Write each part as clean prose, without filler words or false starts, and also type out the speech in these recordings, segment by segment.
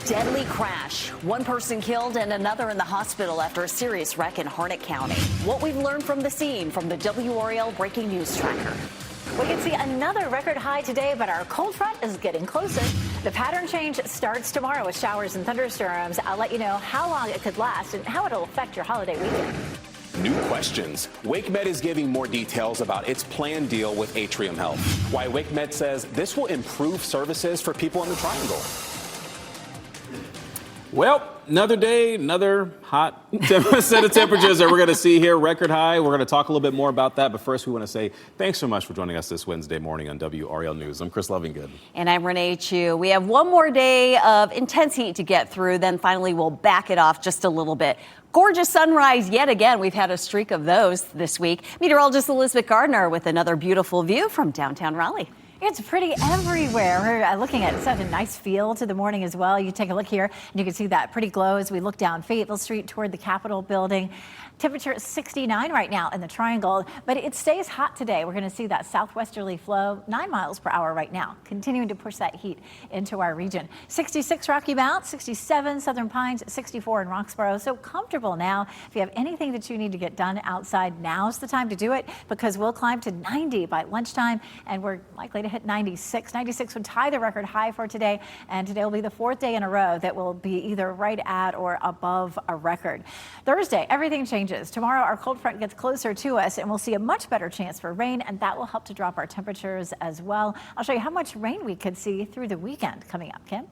Deadly crash. One person killed and another in the hospital after a serious wreck in Harnett County. What we've learned from the scene from the WRAL Breaking News Tracker. We can see another record high today, but our cold front is getting closer. The pattern change starts tomorrow with showers and thunderstorms. I'll let you know how long it could last and how it'll affect your holiday weekend. New questions. WakeMed is giving more details about its planned deal with Atrium Health. Why WakeMed says this will improve services for people in the Triangle. Well, another day, another hot set of temperatures that we're going to see here, record high. We're going to talk a little bit more about that. But first, we want to say thanks so much for joining us this Wednesday morning on WRAL News. I'm Chris Lovingood. And I'm Renee Chu. We have one more day of intense heat to get through. Then finally, we'll back it off just a little bit. Gorgeous sunrise yet again. We've had a streak of those this week. Meteorologist Elizabeth Gardner with another beautiful view from downtown Raleigh. It's pretty everywhere. We're looking at such a nice feel to the morning as well. You take a look here and you can see that pretty glow as we look down Fayetteville Street toward the Capitol building. Temperature is 69 right now in the Triangle, but it stays hot today. We're going to see that southwesterly flow 9 miles per hour right now, continuing to push that heat into our region. 66 Rocky Mount, 67 Southern Pines, 64 in Roxborough. So comfortable now. If you have anything that you need to get done outside, now's the time to do it because we'll climb to 90 by lunchtime and we're likely to hit 96. 96 would tie the record high for today, and today will be the fourth day in a row that will be either right at or above a record. Thursday, everything changes. Tomorrow, our cold front gets closer to us, and we'll see a much better chance for rain, and that will help to drop our temperatures as well. I'll show you how much rain we could see through the weekend coming up. Kim?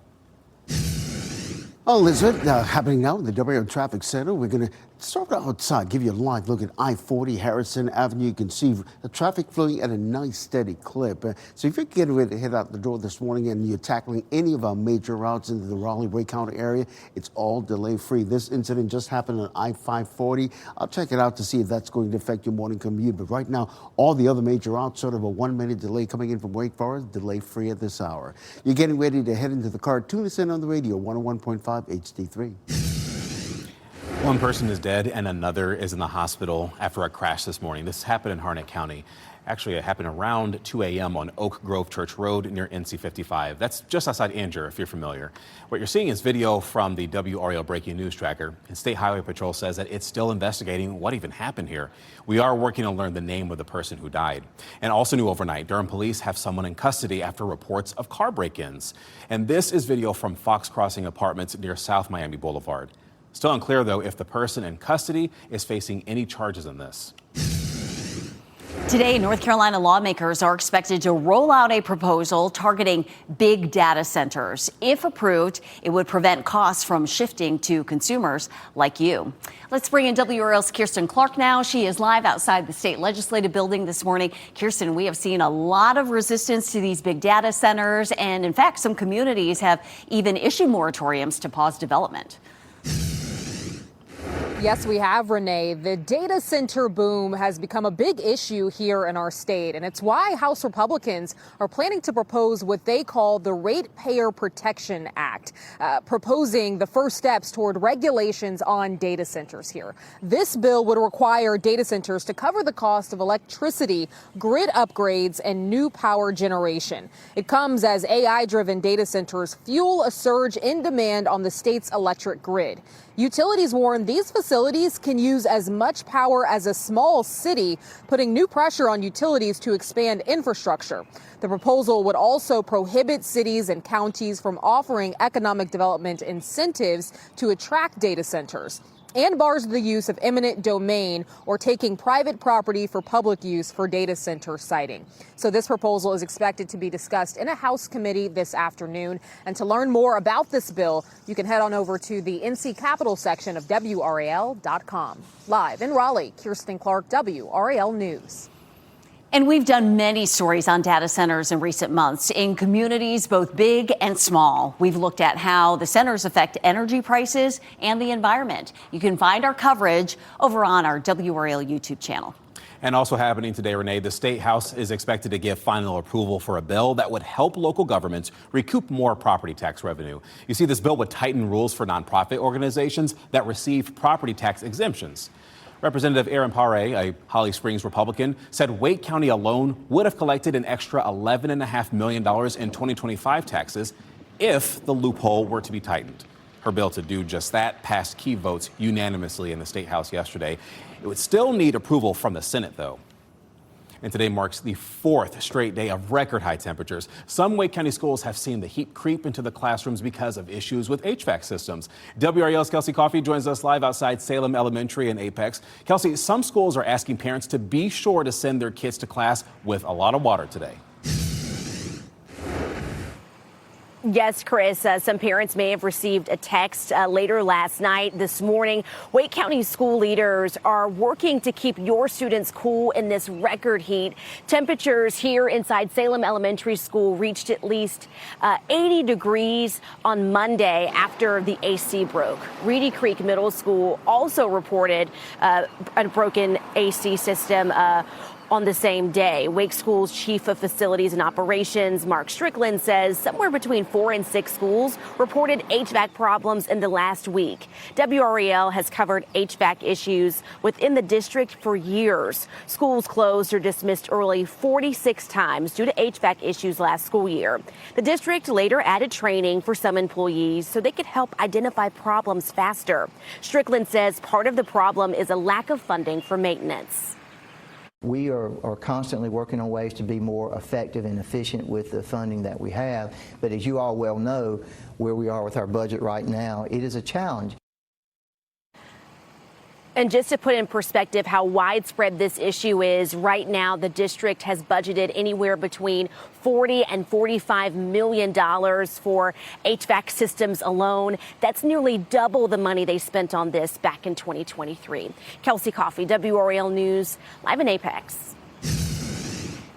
Oh, Elizabeth, happening now in the WRAL Traffic Center. We're going to start outside, give you a live look at I-40 Harrison Avenue. You can see the traffic flowing at a nice steady clip. So if you're getting ready to head out the door this morning and you're tackling any of our major routes into the Raleigh-Wake County area, it's all delay-free. This incident just happened on I-540. I'll check it out to see if that's going to affect your morning commute. But right now, all the other major routes, sort of a 1-minute delay coming in from Wake Forest, delay-free at this hour. You're getting ready to head into the car. Tune us in on the radio, 101.5 HD3. One person is dead and another is in the hospital after a crash this morning. This happened in Harnett County. Actually, it happened around 2 a.m. on Oak Grove Church Road near NC 55. That's just outside Anger, if you're familiar. What you're seeing is video from the WRAL Breaking News Tracker. And State Highway Patrol says that it's still investigating what even happened here. We are working to learn the name of the person who died. And also new overnight, Durham police have someone in custody after reports of car break-ins. And this is video from Fox Crossing Apartments near South Miami Boulevard. Still unclear, though, if the person in custody is facing any charges in this. Today, North Carolina lawmakers are expected to roll out a proposal targeting big data centers. If approved, it would prevent costs from shifting to consumers like you. Let's bring in WRL's Kirsten Clark now. She is live outside the state legislative building this morning. Kirsten, we have seen a lot of resistance to these big data centers, and in fact, some communities have even issued moratoriums to pause development. Yes, we have, Renee. The data center boom has become a big issue here in our state, and it's why House Republicans are planning to propose what they call the Ratepayer Protection Act, proposing the first steps toward regulations on data centers here. This bill would require data centers to cover the cost of electricity, grid upgrades, and new power generation. It comes as AI-driven data centers fuel a surge in demand on the state's electric grid. Utilities warn these facilities can use as much power as a small city, putting new pressure on utilities to expand infrastructure. The proposal would also prohibit cities and counties from offering economic development incentives to attract data centers, and bars the use of eminent domain or taking private property for public use for data center siting. So this proposal is expected to be discussed in a House committee this afternoon. And to learn more about this bill, you can head on over to the NC Capitol section of WRAL.com. Live in Raleigh, Kirsten Clark, WRAL News. And we've done many stories on data centers in recent months in communities both big and small. We've looked at how the centers affect energy prices and the environment. You can find our coverage over on our WRAL YouTube channel. And also happening today, Renee, the State House is expected to give final approval for a bill that would help local governments recoup more property tax revenue. You see, this bill would tighten rules for nonprofit organizations that receive property tax exemptions. Representative Aaron Pare, a Holly Springs Republican, said Wake County alone would have collected an extra $11.5 million in 2025 taxes if the loophole were to be tightened. Her bill to do just that passed key votes unanimously in the State House yesterday. It would still need approval from the Senate, though. And today marks the fourth straight day of record high temperatures. Some Wake County schools have seen the heat creep into the classrooms because of issues with HVAC systems. WRAL's Kelsey Coffey joins us live outside Salem Elementary in Apex. Kelsey, some schools are asking parents to be sure to send their kids to class with a lot of water today. Yes, Chris, some parents may have received a text later last night. This morning, Wake County school leaders are working to keep your students cool in this record heat. Temperatures here inside Salem Elementary School reached at least 80 degrees on Monday after the AC broke. Reedy Creek Middle School also reported a broken AC system on the same day. Wake School's Chief of Facilities and Operations, Mark Strickland, says somewhere between 4 and 6 schools reported HVAC problems in the last week. WRAL has covered HVAC issues within the district for years. Schools closed or dismissed early 46 times due to HVAC issues last school year. The district later added training for some employees so they could help identify problems faster. Strickland says part of the problem is a lack of funding for maintenance. We are constantly working on ways to be more effective and efficient with the funding that we have. But as you all well know, where we are with our budget right now, it is a challenge. And just to put in perspective how widespread this issue is, right now the district has budgeted anywhere between $40 and $45 million for HVAC systems alone. That's nearly double the money they spent on this back in 2023. Kelsey Coffey, WRAL News, live in Apex.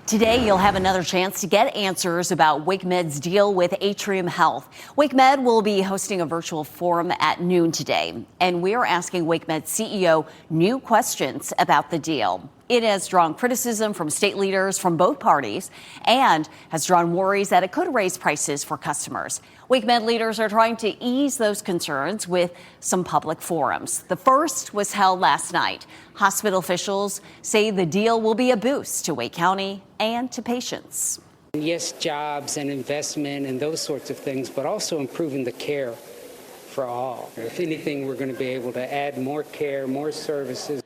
Today, you'll have another chance to get answers about WakeMed's deal with Atrium Health. WakeMed will be hosting a virtual forum at noon today, and we're asking WakeMed CEO new questions about the deal. It has drawn criticism from state leaders from both parties and has drawn worries that it could raise prices for customers. WakeMed leaders are trying to ease those concerns with some public forums. The first was held last night. Hospital officials say the deal will be a boost to Wake County and to patients. Yes, jobs and investment and those sorts of things, but also improving the care for all. If anything, we're going to be able to add more care, more services.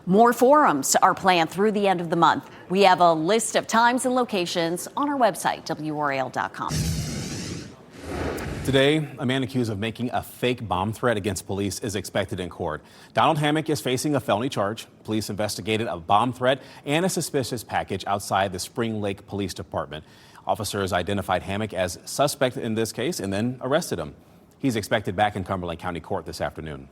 More forums are planned through the end of the month. We have a list of times and locations on our website, WRAL.com. Today, a man accused of making a fake bomb threat against police is expected in court. Donald Hammock is facing a felony charge. Police investigated a bomb threat and a suspicious package outside the Spring Lake Police Department. Officers identified Hammock as suspect in this case and then arrested him. He's expected back in Cumberland County Court this afternoon.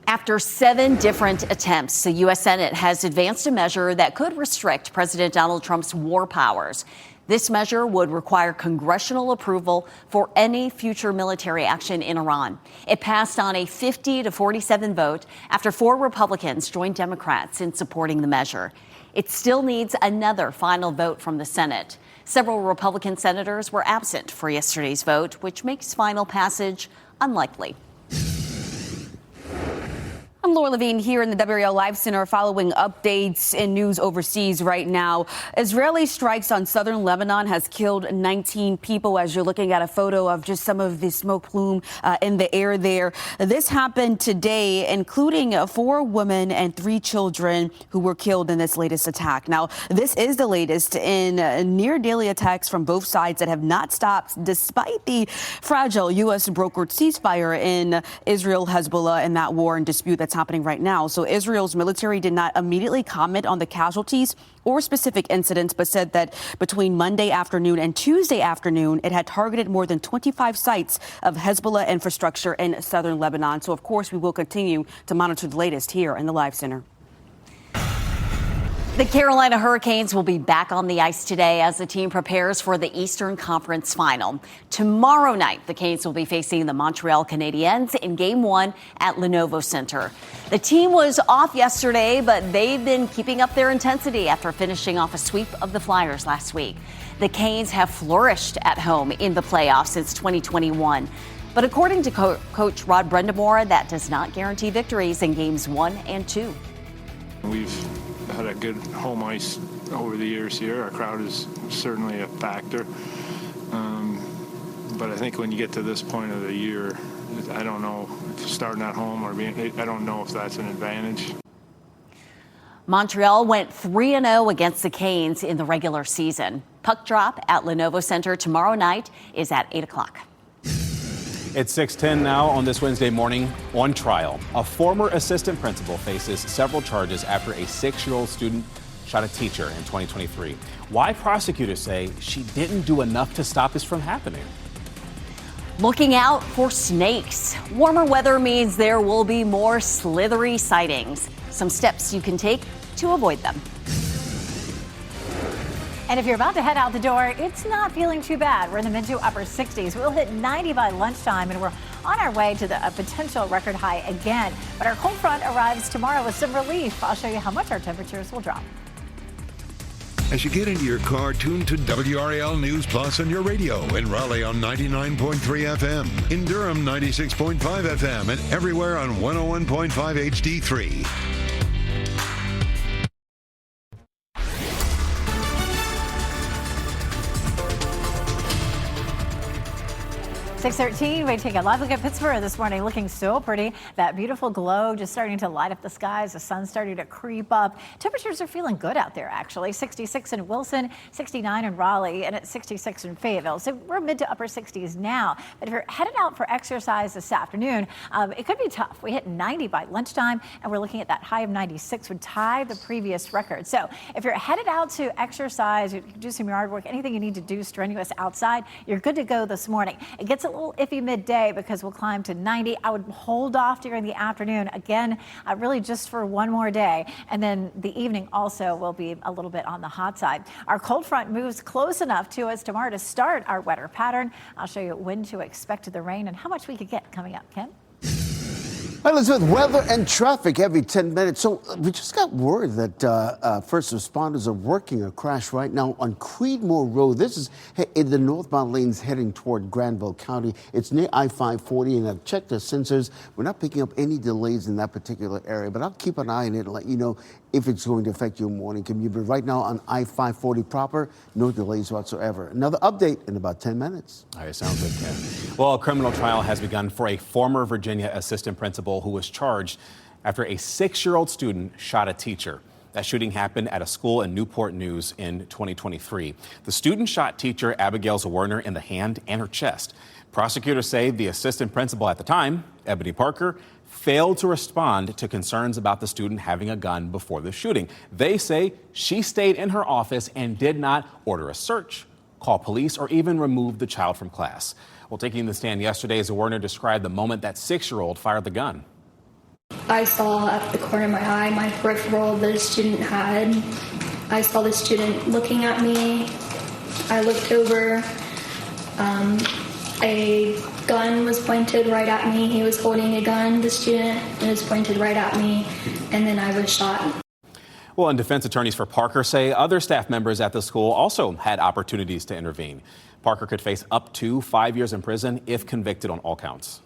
After 7 different attempts, the U.S. Senate has advanced a measure that could restrict President Donald Trump's war powers. This measure would require congressional approval for any future military action in Iran. It passed on a 50-47 vote after 4 Republicans joined Democrats in supporting the measure. It still needs another final vote from the Senate. Several Republican senators were absent for yesterday's vote, which makes final passage unlikely. I'm Laura Levine here in the WRAL Live Center following updates in news overseas right now. Israeli strikes on southern Lebanon has killed 19 people, as you're looking at a photo of just some of the smoke plume in the air there. This happened today, including 4 women and 3 children who were killed in this latest attack. Now, this is the latest in near daily attacks from both sides that have not stopped despite the fragile U.S. brokered ceasefire in Israel, Hezbollah, and that war and dispute that's happening right now. So Israel's military did not immediately comment on the casualties or specific incidents, but said that between Monday afternoon and Tuesday afternoon, it had targeted more than 25 sites of Hezbollah infrastructure in southern Lebanon. So, of course, we will continue to monitor the latest here in the Live Center. The Carolina Hurricanes will be back on the ice today as the team prepares for the Eastern Conference Final. Tomorrow night, the Canes will be facing the Montreal Canadiens in Game 1 at Lenovo Center. The team was off yesterday, but they've been keeping up their intensity after finishing off a sweep of the Flyers last week. The Canes have flourished at home in the playoffs since 2021. But according to Coach Rod Brind'Amour, that does not guarantee victories in Games 1 and 2. We've had a good home ice over the years here. Our crowd is certainly a factor. But I think when you get to this point of the year, I don't know if starting at home or I don't know if that's an advantage. Montreal went 3-0 against the Canes in the regular season. Puck drop at Lenovo Center tomorrow night is at 8 o'clock. It's 6:10 now on this Wednesday morning. On trial, a former assistant principal faces several charges after a 6-year-old student shot a teacher in 2023. Why prosecutors say she didn't do enough to stop this from happening. Looking out for snakes. Warmer weather means there will be more slithery sightings. Some steps you can take to avoid them. And if you're about to head out the door, it's not feeling too bad. We're in the mid to upper 60s. We'll hit 90 by lunchtime, and we're on our way to a potential record high again. But our cold front arrives tomorrow with some relief. I'll show you how much our temperatures will drop. As you get into your car, tune to WRAL News Plus on your radio. In Raleigh on 99.3 FM. In Durham, 96.5 FM. And everywhere on 101.5 HD3. 6:13, we take a live look at Pittsburgh this morning, looking so pretty. That beautiful glow just starting to light up the skies. The sun's starting to creep up. Temperatures are feeling good out there, actually. 66 in Wilson, 69 in Raleigh, and it's 66 in Fayetteville. So we're mid to upper 60s now. But if you're headed out for exercise this afternoon, it could be tough. We hit 90 by lunchtime, and we're looking at that high of 96 would tie the previous record. So if you're headed out to exercise, you do some yard work, anything you need to do strenuous outside, you're good to go this morning. It gets a little iffy midday because we'll climb to 90. I would hold off during the afternoon again, really just for one more day. And then the evening also will be a little bit on the hot side. Our cold front moves close enough to us tomorrow to start our wetter pattern. I'll show you when to expect the rain and how much we could get coming up. Ken? Hi, Elizabeth. Weather and traffic every 10 minutes. So we just got word that first responders are working a crash right now on Creedmoor Road. This is in the northbound lanes heading toward Granville County. It's near I-540, and I've checked the sensors. We're not picking up any delays in that particular area, but I'll keep an eye on it and let you know if it's going to affect your morning commute. But right now on I-540 proper, no delays whatsoever. Another update in about 10 minutes. All right, sounds good, Ken. Well, a criminal trial has begun for a former Virginia assistant principal who was charged after a 6-year-old student shot a teacher. That shooting happened at a school in Newport News in 2023. The student shot teacher Abigail Werner in the hand and her chest. Prosecutors say the assistant principal at the time, Ebony Parker, failed to respond to concerns about the student having a gun before the shooting. They say she stayed in her office and did not order a search, call police, or even remove the child from class. Well, taking the stand yesterday, Werner described the moment that 6-year-old fired the gun. I saw at the corner of my eye my peripheral the student had. I saw the student looking at me. I looked over. A gun was pointed right at me. He was holding a gun, the student. It was pointed right at me, and then I was shot. Well, and defense attorneys for Parker say other staff members at the school also had opportunities to intervene. Parker could face up to 5 years in prison if convicted on all counts.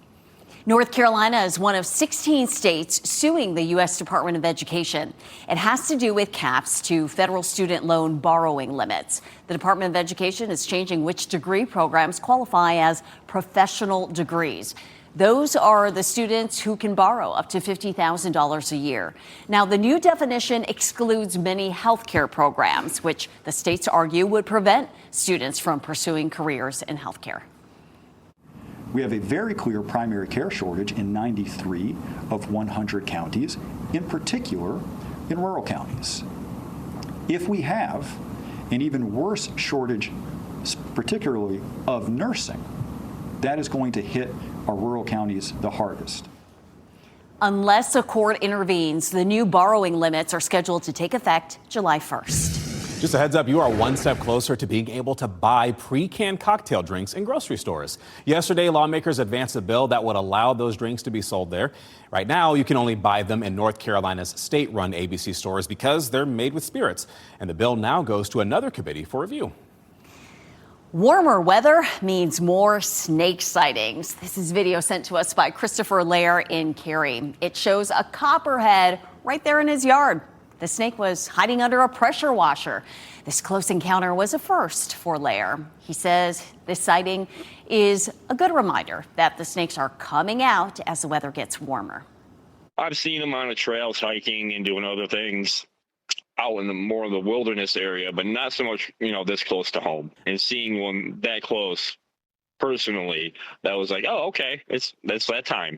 North Carolina is one of 16 states suing the U.S. Department of Education. It has to do with caps to federal student loan borrowing limits. The Department of Education is changing which degree programs qualify as professional degrees. Those are the students who can borrow up to $50,000 a year. Now, the new definition excludes many healthcare programs, which the states argue would prevent students from pursuing careers in healthcare. We have a very clear primary care shortage in 93 of 100 counties, in particular in rural counties. If we have an even worse shortage, particularly of nursing, that is going to hit our rural counties the hardest. Unless a court intervenes, the new borrowing limits are scheduled to take effect July 1st. Just a heads up, you are one step closer to being able to buy pre-canned cocktail drinks in grocery stores. Yesterday, lawmakers advanced a bill that would allow those drinks to be sold there. Right now, you can only buy them in North Carolina's state-run ABC stores because they're made with spirits. And the bill now goes to another committee for review. Warmer weather means more snake sightings. This is video sent to us by Christopher Lair in Cary. It shows a copperhead right there in his yard. The snake was hiding under a pressure washer. This close encounter was a first for Lair. He says this sighting is a good reminder that the snakes are coming out as the weather gets warmer. I've seen them on the trails hiking and doing other things out in the more of the wilderness area, but not so much, this close to home. And seeing one that close personally, that was like, oh, okay, it's that time.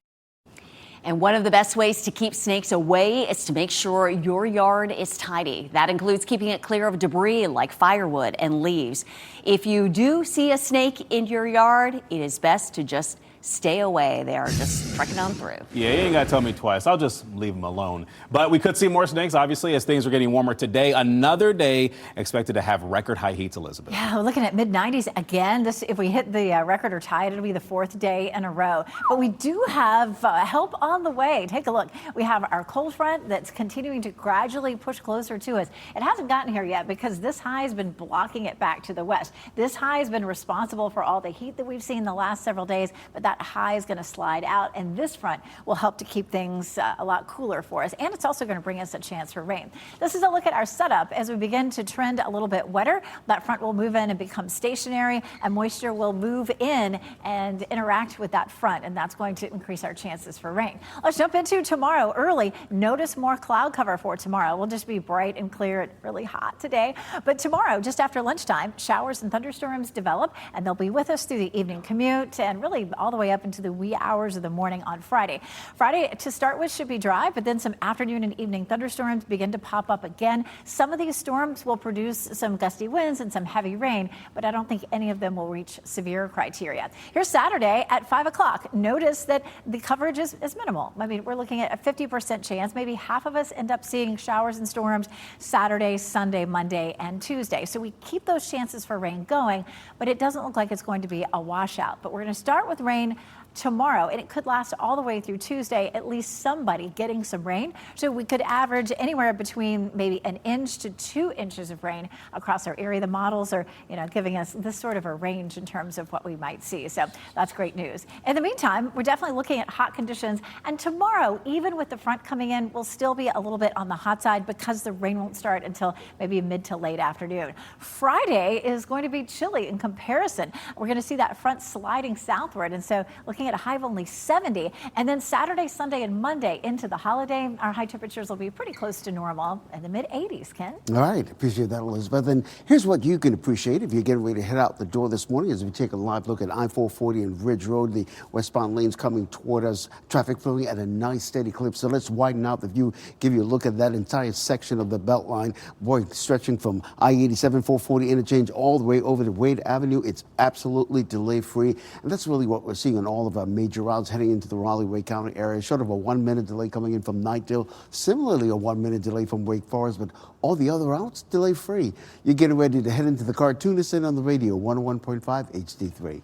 And one of the best ways to keep snakes away is to make sure your yard is tidy. That includes keeping it clear of debris like firewood and leaves. If you do see a snake in your yard, it is best to just stay away. They are just trekking on through. Yeah, you ain't got to tell me twice. I'll just leave them alone. But we could see more snakes, obviously, as things are getting warmer today. Another day expected to have record high heats, Elizabeth. Yeah, we're looking at mid-90s again. If we hit the record or tie it, it'll be the 4th day in a row. But we do have help on the way. Take a look. We have our cold front that's continuing to gradually push closer to us. It hasn't gotten here yet because this high has been blocking it back to the west. This high has been responsible for all the heat that we've seen the last several days, but that high is going to slide out, and this front will help to keep things a lot cooler for us, and it's also going to bring us a chance for rain. This is a look at our setup as we begin to trend a little bit wetter. That front will move in and become stationary, and moisture will move in and interact with that front, and that's going to increase our chances for rain. Let's jump into tomorrow early. Notice more cloud cover for tomorrow. We'll just be bright and clear and really hot today, but tomorrow, just after lunchtime, showers and thunderstorms develop, and they'll be with us through the evening commute and really all the way up into the wee hours of the morning on Friday. Friday, to start with, should be dry, but then some afternoon and evening thunderstorms begin to pop up again. Some of these storms will produce some gusty winds and some heavy rain, but I don't think any of them will reach severe criteria. Here's Saturday at 5 o'clock. Notice that the coverage is minimal. I mean, we're looking at a 50% chance. Maybe half of us end up seeing showers and storms Saturday, Sunday, Monday, and Tuesday. So we keep those chances for rain going, but it doesn't look like it's going to be a washout. But we're going to start with rain tomorrow, and it could last all the way through Tuesday, at least somebody getting some rain. So we could average anywhere between maybe 1 inch to 2 inches of rain across our area. The models are, giving us this sort of a range in terms of what we might see. So that's great news. In the meantime, we're definitely looking at hot conditions. And tomorrow, even with the front coming in, we'll still be a little bit on the hot side because the rain won't start until maybe mid to late afternoon. Friday is going to be chilly in comparison. We're going to see that front sliding southward. And so looking at a high of only 70, and then Saturday, Sunday, and Monday into the holiday, our high temperatures will be pretty close to normal in the mid-80s, Ken. All right, appreciate that, Elizabeth. And here's what you can appreciate if you're getting ready to head out the door this morning as we take a live look at I-440 and Ridge Road. The westbound lanes coming toward us, traffic flowing at a nice steady clip. So let's widen out the view, give you a look at that entire section of the Beltline. Boy, stretching from I-87 440 interchange all the way over to Wade Avenue. It's absolutely delay-free, and that's really what we're seeing on all of our major routes heading into the Raleigh-Wake County area. Short of a 1-minute delay coming in from Knightdale, similarly a 1-minute delay from Wake Forest, but all the other routes delay-free. You're getting ready to head into the car. Tune us in on the radio, 101.5 HD3.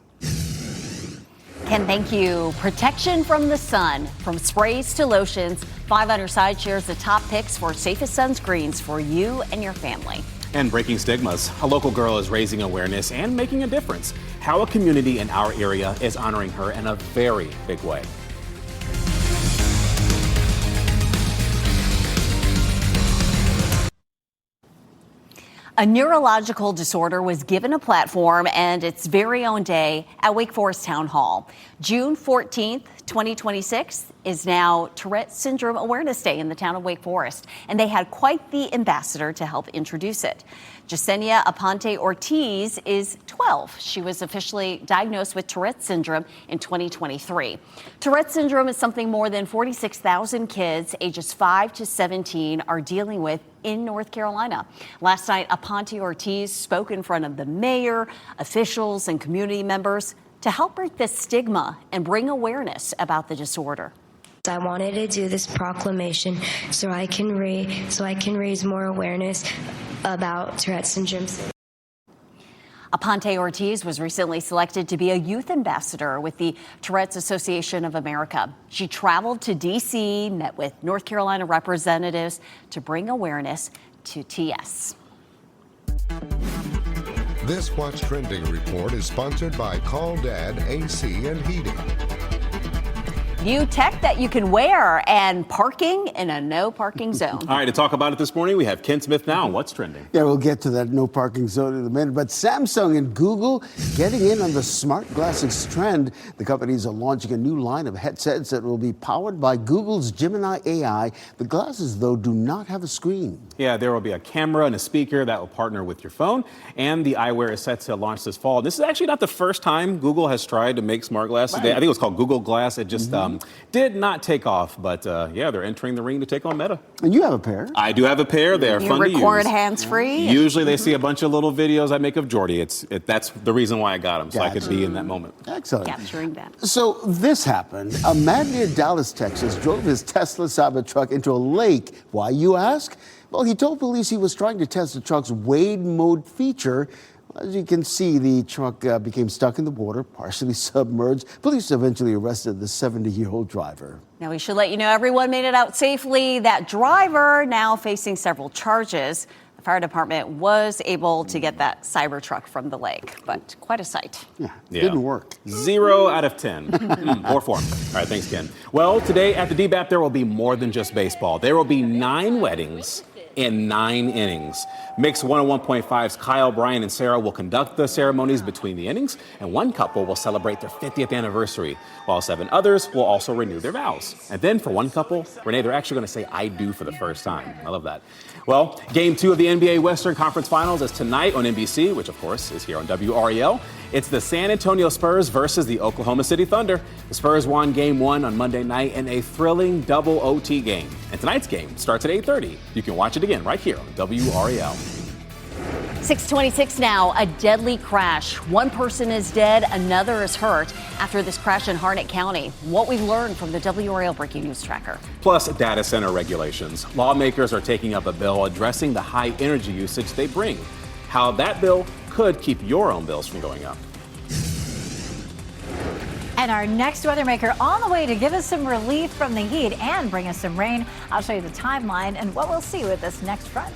Ken, thank you. Protection from the sun, from sprays to lotions, 5 Under Side shares the top picks for safest sunscreens for you and your family. And breaking stigmas. A local girl is raising awareness and making a difference. How a community in our area is honoring her in a very big way. A neurological disorder was given a platform and its very own day at Wake Forest Town Hall. June 14th, 2026 is now Tourette Syndrome Awareness Day in the town of Wake Forest, and they had quite the ambassador to help introduce it. Jasenia Aponte Ortiz is 12. She was officially diagnosed with Tourette syndrome in 2023. Tourette syndrome is something more than 46,000 kids ages 5 to 17 are dealing with in North Carolina. Last night, Aponte Ortiz spoke in front of the mayor, officials, and community members to help break the stigma and bring awareness about the disorder. I wanted to do this proclamation so I can raise more awareness about Tourette syndrome. Aponte Ortiz was recently selected to be a youth ambassador with the Tourette's Association of America. She traveled to D.C., met with North Carolina representatives to bring awareness to TS. This What's Trending report is sponsored by Call Dad AC and Heating. new tech that you can wear, and parking in a no parking zone. All right, to talk about it this morning, we have Ken Smith now. What's trending? Yeah, we'll get to that no parking zone in a minute. But Samsung and Google getting in on the smart glasses trend. The companies are launching a new line of headsets that will be powered by Google's Gemini AI. The glasses, though, do not have a screen. Yeah, there will be a camera and a speaker that will partner with your phone. And the eyewear is set to launch this fall. This is actually not the first time Google has tried to make smart glasses. Right. I think it was called Google Glass. It just did not take off. But yeah, they're entering the ring to take on Meta. And you have a pair. I do have a pair. They are You fun to use. record hands-free? Usually they see a bunch of little videos I make of Jordy. That's the reason why I got them, so I could be in that moment. Excellent. Capturing that. So this happened. A man near Dallas, Texas, drove his Tesla Cybertruck into a lake. Why, you ask? Well, he told police he was trying to test the truck's wade mode feature. As you can see, the truck became stuck in the water, partially submerged. Police eventually arrested the 70-year-old driver. Now, we should let you know everyone made it out safely. That driver now facing several charges. The fire department was able to get that Cybertruck from the lake, but quite a sight. Yeah, didn't work. 0 out of 10. Or 4. All right, thanks, Ken. Well, today at the DBAP, there will be more than just baseball. There will be 9 weddings in 9 innings. Mix 101.5's Kyle, Brian, and Sarah will conduct the ceremonies between the innings, and one couple will celebrate their 50th anniversary, while 7 others will also renew their vows. And then for one couple, Renee, they're actually going to say I do for the first time. I love that. Well, Game 2 of the NBA Western Conference Finals is tonight on NBC, which of course is here on WRAL. It's the San Antonio Spurs versus the Oklahoma City Thunder. The Spurs won Game 1 on Monday night in a thrilling double OT game. And tonight's game starts at 8:30. You can watch it again right here on WRAL. 6:26 now, a deadly crash. One person is dead, another is hurt after this crash in Harnett County. What we learned from the WRAL Breaking News Tracker. Plus, data center regulations. Lawmakers are taking up a bill addressing the high energy usage they bring. How that bill could keep your own bills from going up. And our next weather maker on the way to give us some relief from the heat and bring us some rain. I'll show you the timeline and what we'll see with this next front.